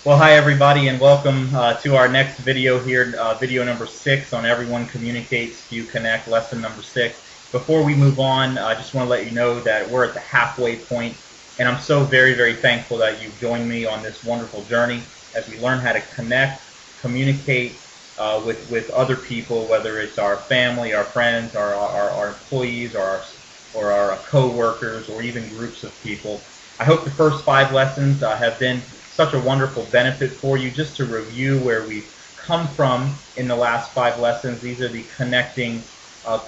Well, hi everybody, and welcome to our next video here, video number 6 on Everyone Communicates, You Connect, lesson number 6. Before we move on, I just want to let you know that we're at the halfway point, and I'm so very, very thankful that you've joined me on this wonderful journey as we learn how to connect, communicate with other people, whether it's our family, our friends, our employees, or our co-workers, or even groups of people. I hope the first 5 lessons have been such a wonderful benefit for you. Just to review where we've come from in the last 5 lessons, these are the connecting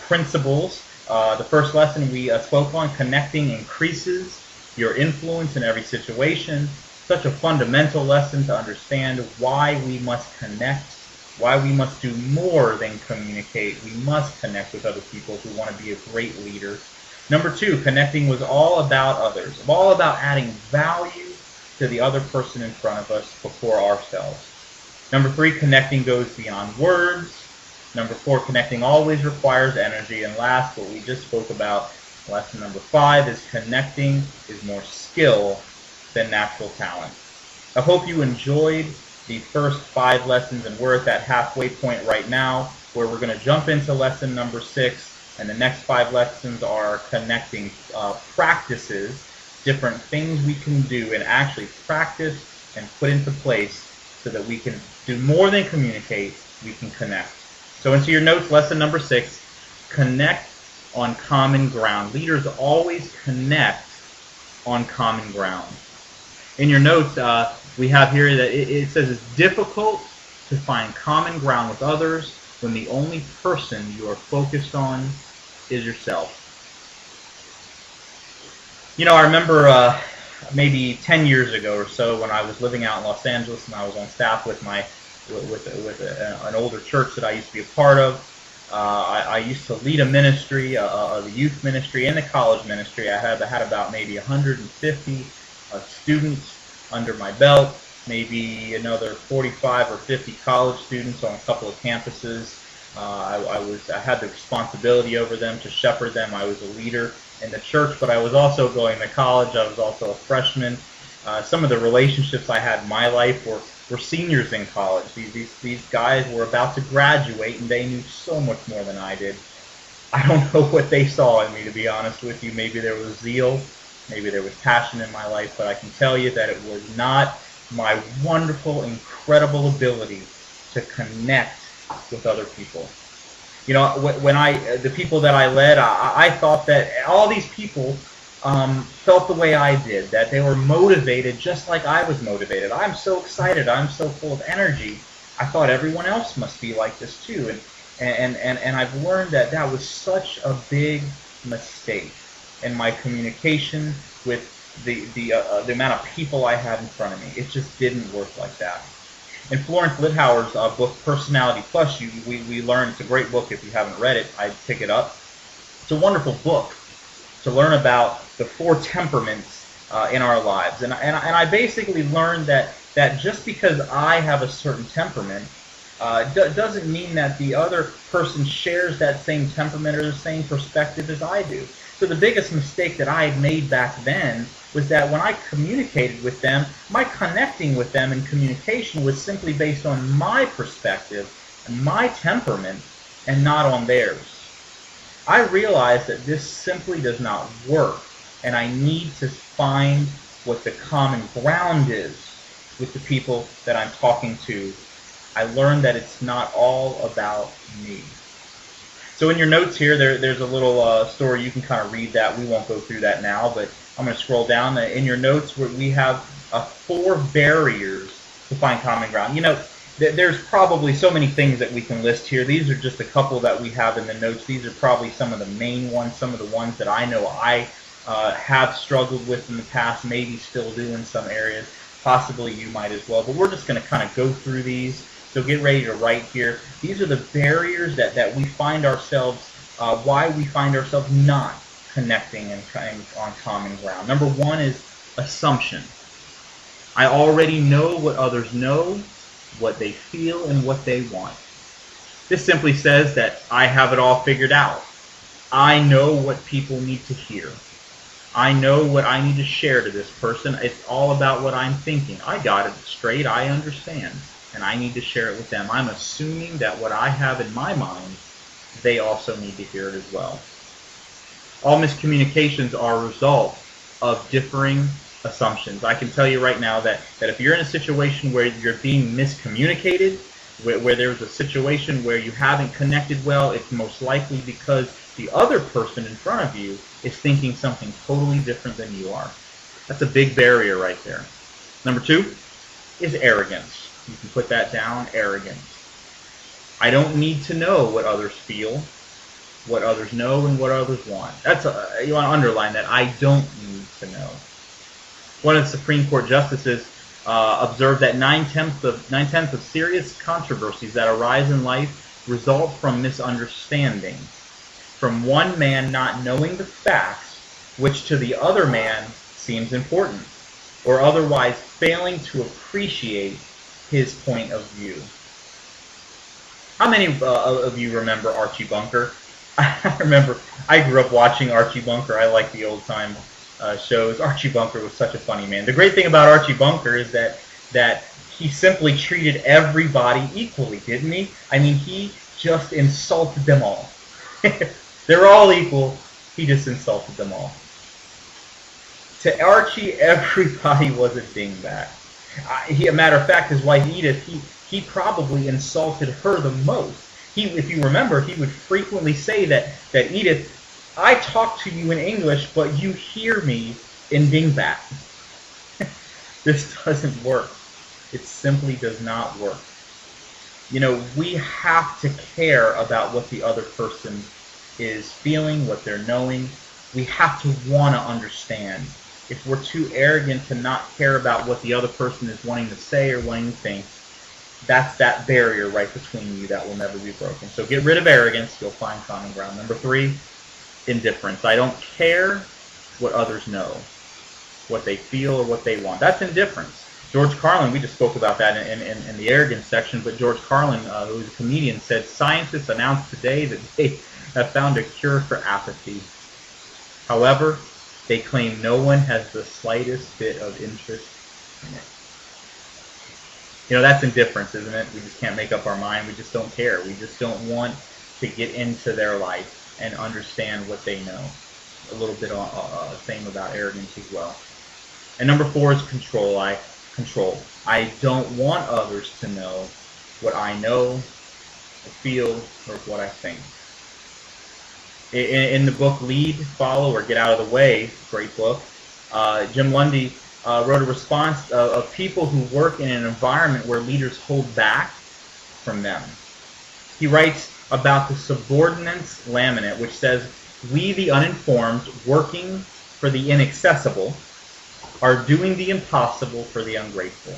principles. The first lesson we spoke on, connecting increases your influence in every situation. Such a fundamental lesson to understand why we must connect, why we must do more than communicate. We must connect with other people who want to be a great leader. Number 2, connecting was all about others, all about adding value to the other person in front of us before ourselves. Number 3, connecting goes beyond words. Number 4, connecting always requires energy. And last, what we just spoke about, lesson number 5, is connecting is more skill than natural talent. I hope you enjoyed the first 5 lessons, and we're at that halfway point right now where we're going to jump into lesson number 6, and the next 5 lessons are connecting practices, different things we can do and actually practice and put into place so that we can do more than communicate, we can connect. So into your notes, lesson number 6, connect on common ground. Leaders always connect on common ground. In your notes, we have here that it says it's difficult to find common ground with others when the only person you are focused on is yourself. You know, I remember maybe 10 years ago or so when I was living out in Los Angeles and I was on staff with an older church that I used to be a part of. I used to lead a ministry, the youth ministry and the college ministry. I had about maybe 150 students under my belt, maybe another 45 or 50 college students on a couple of campuses. I had the responsibility over them to shepherd them. I was a leader in the church, but I was also going to college. I was also a freshman. Some of the relationships I had in my life were seniors in college. These guys were about to graduate, and they knew so much more than I did. I don't know what they saw in me, to be honest with you. Maybe there was zeal, maybe there was passion in my life, but I can tell you that it was not my wonderful, incredible ability to connect with other people. You know, when the people that I led, I thought that all these people felt the way I did, that they were motivated just like I was motivated. I'm so excited. I'm so full of energy. I thought everyone else must be like this too. And I've learned that that was such a big mistake in my communication with the amount of people I had in front of me. It just didn't work like that. In Florence Littauer's book, Personality Plus, we learn, it's a great book. If you haven't read it, I'd pick it up. It's a wonderful book to learn about the 4 temperaments in our lives. And I basically learned that just because I have a certain temperament doesn't mean that the other person shares that same temperament or the same perspective as I do. So the biggest mistake that I had made back then was that when I communicated with them, my connecting with them in communication was simply based on my perspective and my temperament and not on theirs. I realized that this simply does not work, and I need to find what the common ground is with the people that I'm talking to. I learned that it's not all about me. So in your notes here, there's a little story. You can kind of read that. We won't go through that now, but I'm going to scroll down. In your notes, we have 4 barriers to find common ground. You know, there's probably so many things that we can list here. These are just a couple that we have in the notes. These are probably some of the main ones, some of the ones that I know I have struggled with in the past, maybe still do in some areas. Possibly you might as well. But we're just going to kind of go through these. So get ready to write here. These are the barriers that we find ourselves, why we find ourselves not connecting and on common ground. Number 1 is assumption. I already know what others know, what they feel, and what they want. This simply says that I have it all figured out. I know what people need to hear. I know what I need to share to this person. It's all about what I'm thinking. I got it straight. I understand. And I need to share it with them. I'm assuming that what I have in my mind, they also need to hear it as well. All miscommunications are a result of differing assumptions. I can tell you right now that if you're in a situation where you're being miscommunicated, where there's a situation where you haven't connected well, it's most likely because the other person in front of you is thinking something totally different than you are. That's a big barrier right there. Number 2 is arrogance. You can put that down, arrogance. I don't need to know what others feel, what others know, and what others want. You want to underline that. I don't need to know. One of the Supreme Court justices observed that 9/10 of serious controversies that arise in life result from misunderstanding, from one man not knowing the facts, which to the other man seems important, or otherwise failing to appreciate his point of view. How many of you remember Archie Bunker? I remember I grew up watching Archie Bunker. I like the old time shows. Archie Bunker was such a funny man. The great thing about Archie Bunker is that he simply treated everybody equally, didn't he? I mean, he just insulted them all. They're all equal. He just insulted them all. To Archie, everybody was a dingbat. A matter of fact, his wife Edith, he probably insulted her the most. If you remember, he would frequently say that Edith, I talk to you in English, but you hear me in dingbat. This doesn't work. It simply does not work. You know, we have to care about what the other person is feeling, what they're knowing. We have to want to understand. If we're too arrogant to not care about what the other person is wanting to say or wanting to think, that's that barrier right between you that will never be broken. So get rid of arrogance, you'll find common ground. Number 3, indifference. I don't care what others know, what they feel or what they want. That's indifference. George Carlin, we just spoke about that in the arrogance section, but George Carlin, who's a comedian, said, scientists announced today that they have found a cure for apathy. However, they claim no one has the slightest bit of interest in it. You know, that's indifference, isn't it? We just can't make up our mind. We just don't care. We just don't want to get into their life and understand what they know. A little bit same about arrogance as well. And number 4 is control. I don't want others to know what I know, or feel, or what I think. In the book Lead, Follow, or Get Out of the Way, great book, Jim Lundy wrote a response of people who work in an environment where leaders hold back from them. He writes about the subordinates laminate, which says, we the uninformed, working for the inaccessible, are doing the impossible for the ungrateful.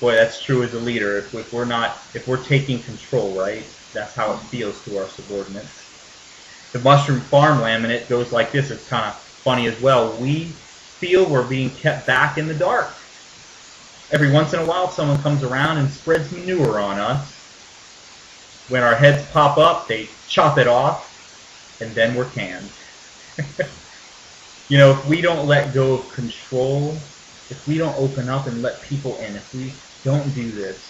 Boy, that's true as a leader. If we're taking control, right? That's how it feels to our subordinates. The mushroom farm laminate goes like this. It's kind of funny as well. We feel we're being kept back in the dark. Every once in a while, someone comes around and spreads manure on us. When our heads pop up, they chop it off, and then we're canned. You know, if we don't let go of control, if we don't open up and let people in, if we don't do this,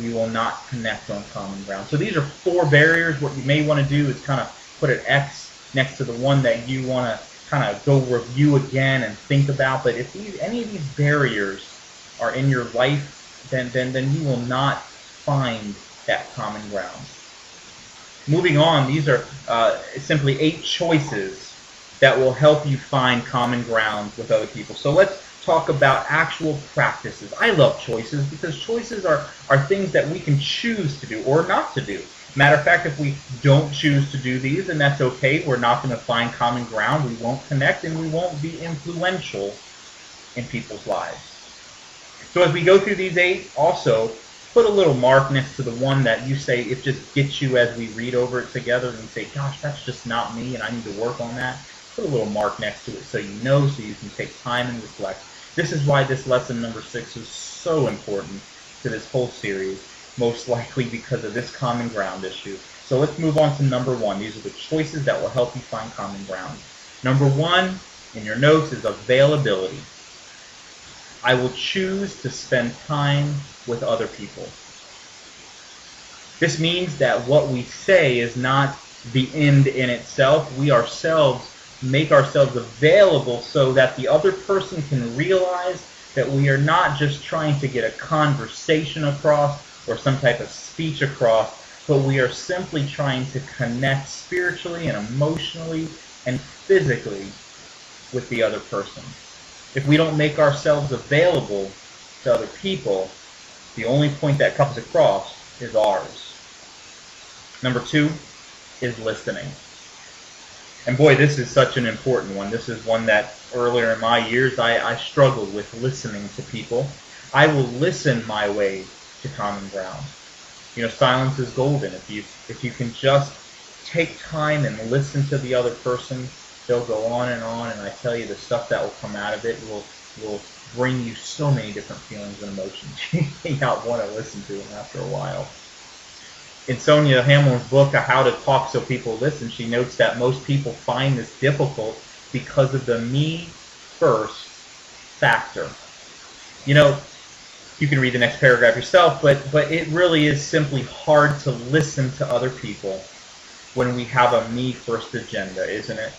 we will not connect on common ground. So these are 4 barriers. What you may want to do is kind of put an X next to the one that you want to kind of go review again and think about. But if any of these barriers are in your life, then you will not find that common ground. Moving on, these are simply 8 choices that will help you find common ground with other people. So let's talk about actual practices. I love choices because choices are things that we can choose to do or not to do. Matter of fact, if we don't choose to do these, then that's okay. We're not going to find common ground. We won't connect, and we won't be influential in people's lives. So as we go through these 8, also put a little mark next to the one that you say it just gets you as we read over it together, and you say, gosh, that's just not me, and I need to work on that. Put a little mark next to it so you know, so you can take time and reflect. This is why this lesson number 6 is so important to this whole series, most likely because of this common ground issue. So let's move on to number 1. These are the choices that will help you find common ground. Number one in your notes is availability. I will choose to spend time with other people. This means that what we say is not the end in itself. We ourselves make ourselves available so that the other person can realize that we are not just trying to get a conversation across or some type of speech across, but we are simply trying to connect spiritually and emotionally and physically with the other person. If we don't make ourselves available to other people, the only point that comes across is ours. Number two is listening. And boy, this is such an important one. This is one that earlier in my years I struggled with listening to people. I will listen my way to common ground. Silence is golden. If you can just take time and listen to the other person, they'll go on, and I tell you, the stuff that will come out of it will bring you so many different feelings and emotions you may not want to listen to them after a while. In Sonia Hamlin's book, How to Talk So People Listen, she notes that most people find this difficult because of the me first factor. You can read the next paragraph yourself, but it really is simply hard to listen to other people when we have a me first agenda, isn't it?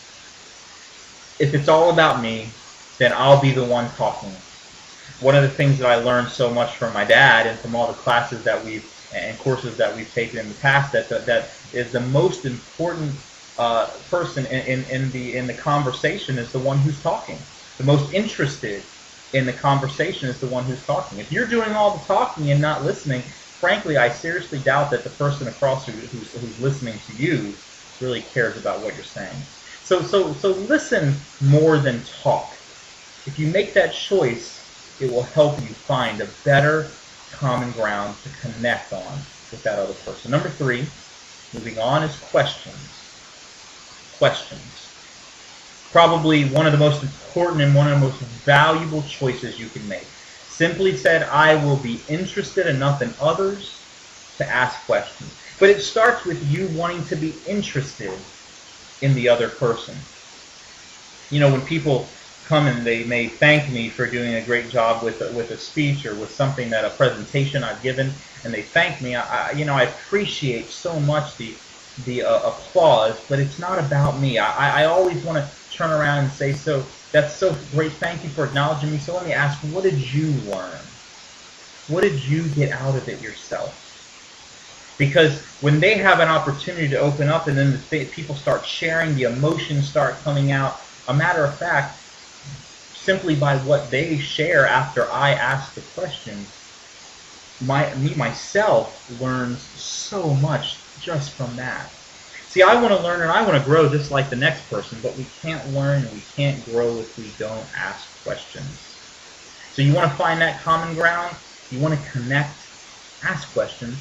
If it's all about me, then I'll be the one talking. One of the things that I learned so much from my dad and from all the classes and courses that we've taken in the past, that is the most important person in the conversation is the one who's talking. The most interested in the conversation is the one who's talking. If you're doing all the talking and not listening, frankly, I seriously doubt that the person across who's listening to you really cares about what you're saying. So listen more than talk. If you make that choice, it will help you find a better common ground to connect on with that other person. Number three, moving on, is questions. Questions. Probably one of the most important and one of the most valuable choices you can make. Simply said, I will be interested enough in others to ask questions. But it starts with you wanting to be interested in the other person. When people come and they may thank me for doing a great job with a speech or with something, a presentation I've given, and they thank me, I appreciate so much the applause, but it's not about me. I always want to turn around and say, so that's so great, thank you for acknowledging me. So let me ask, what did you learn? What did you get out of it yourself? Because when they have an opportunity to open up and then people start sharing, the emotions start coming out, a matter of fact, simply by what they share after I ask the question, myself learns so much just from that. See, I want to learn and I want to grow just like the next person, but we can't learn and we can't grow if we don't ask questions. So you want to find that common ground, you want to connect, ask questions.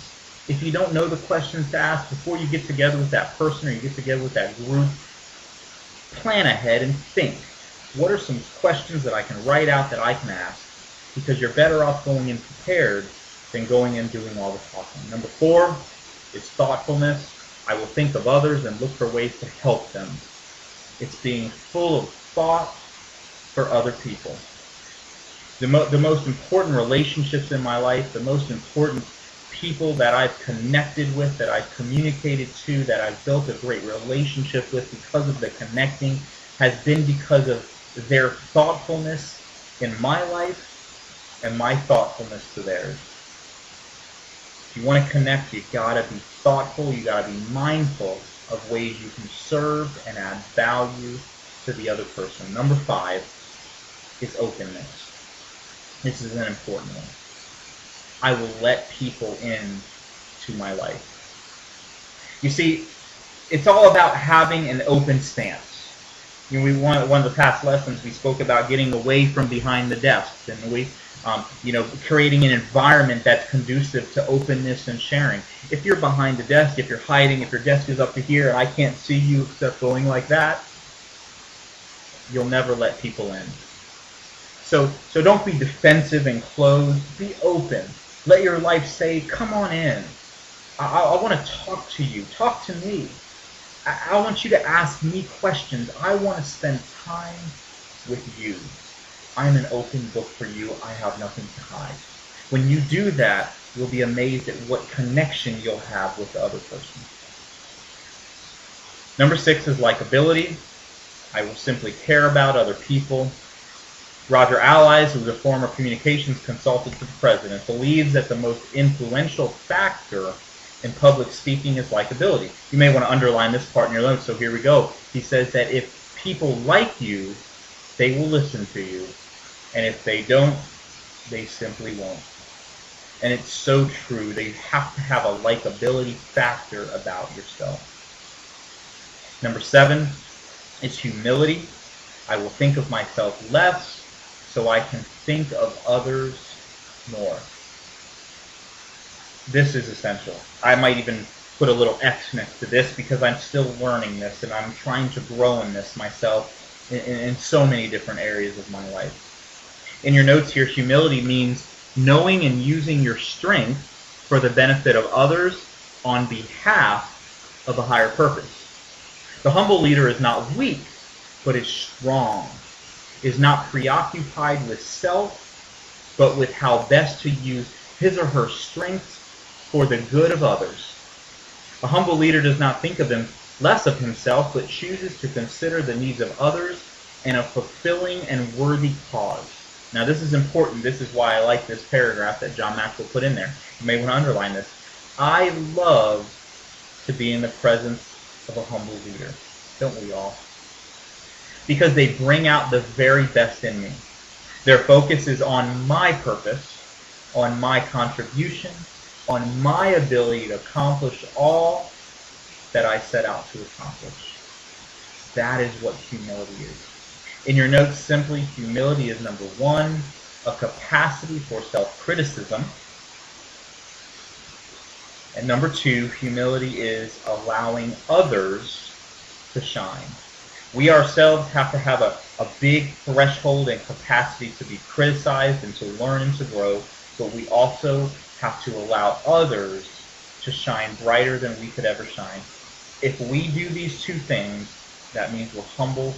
If you don't know the questions to ask before you get together with that person or you get together with that group, plan ahead and think. What are some questions that I can write out that I can ask? Because you're better off going in prepared than going in doing all the talking. Number four is thoughtfulness. I will think of others and look for ways to help them. It's being full of thought for other people. The most important relationships in my life, the most important people that I've connected with, that I've communicated to, that I've built a great relationship with because of the connecting, has been because of their thoughtfulness in my life and my thoughtfulness to theirs. If you want to connect, you gotta be thoughtful, you gotta be mindful of ways you can serve and add value to the other person. Number five is openness. This is an important one. I will let people in to my life. You see, it's all about having an open stance. One of the past lessons we spoke about getting away from behind the desk, and creating an environment that's conducive to openness and sharing. If you're behind the desk, if you're hiding, if your desk is up to here and I can't see you except going like that, you'll never let people in. So don't be defensive and closed. Be open. Let your life say, come on in. I want to talk to you. Talk to me. I want you to ask me questions. I want to spend time with you. I'm an open book for you. I have nothing to hide. When you do that, you'll be amazed at what connection you'll have with the other person. Number 6 is likability. I will simply care about other people. Roger Allies, who is a former communications consultant to the president, believes that the most influential factor in public speaking is likability. You may want to underline this part in your notes, so here we go. He says that if people like you, they will listen to you, and if they don't, they simply won't. And it's so true. They have to have a likability factor about yourself. Number 7 is humility. I will think of myself less so I can think of others more. This is essential. I might even put a little X next to this because I'm still learning this and I'm trying to grow in this myself in so many different areas of my life. In your notes here, humility means knowing and using your strength for the benefit of others on behalf of a higher purpose. The humble leader is not weak, but is strong, is not preoccupied with self, but with how best to use his or her strengths for the good of others. A humble leader does not think of him less of himself, but chooses to consider the needs of others and a fulfilling and worthy cause. Now this is important. This is why I like this paragraph that John Maxwell put in there. You may want to underline this. I love to be in the presence of a humble leader. Don't we all? Because they bring out the very best in me. Their focus is on my purpose, on my contribution, on my ability to accomplish all that I set out to accomplish. That is what humility is. In your notes, simply, humility is number 1, a capacity for self-criticism. And number 2, humility is allowing others to shine. We ourselves have to have a big threshold and capacity to be criticized and to learn and to grow, but we also have to allow others to shine brighter than we could ever shine. If we do these 2 things, that means we're humble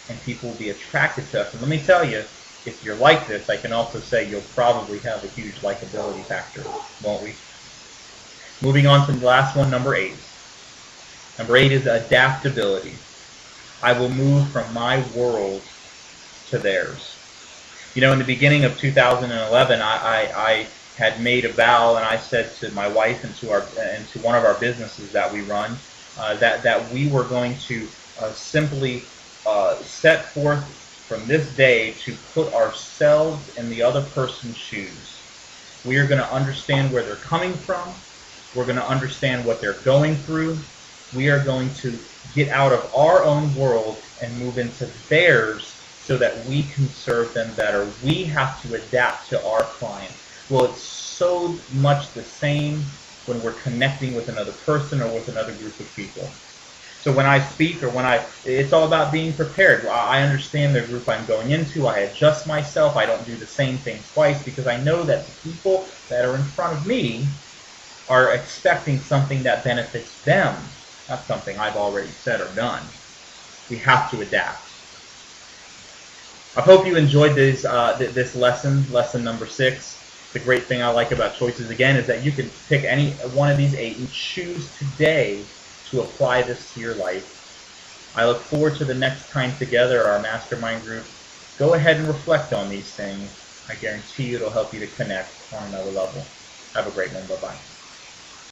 and people will be attracted to us. And let me tell you, if you're like this, I can also say you'll probably have a huge likability factor, won't we? Moving on to the last one, number 8. Number 8 is adaptability. I will move from my world to theirs. You know, in the beginning of 2011, I had made a vow, and I said to my wife and to one of our businesses that we run that we were going to simply set forth from this day to put ourselves in the other person's shoes. We are going to understand where they're coming from. We're going to understand what they're going through. We are going to get out of our own world and move into theirs so that we can serve them better. We have to adapt to our client. Well, it's so much the same when we're connecting with another person or with another group of people. So when I speak or it's all about being prepared. I understand the group I'm going into. I adjust myself. I don't do the same thing twice because I know that the people that are in front of me are expecting something that benefits them, not something I've already said or done. We have to adapt. I hope you enjoyed this lesson number 6. The great thing I like about choices, again, is that you can pick any one of these 8 and choose today to apply this to your life. I look forward to the next time together, our mastermind group. Go ahead and reflect on these things. I guarantee you it'll help you to connect on another level. Have a great one. Bye-bye.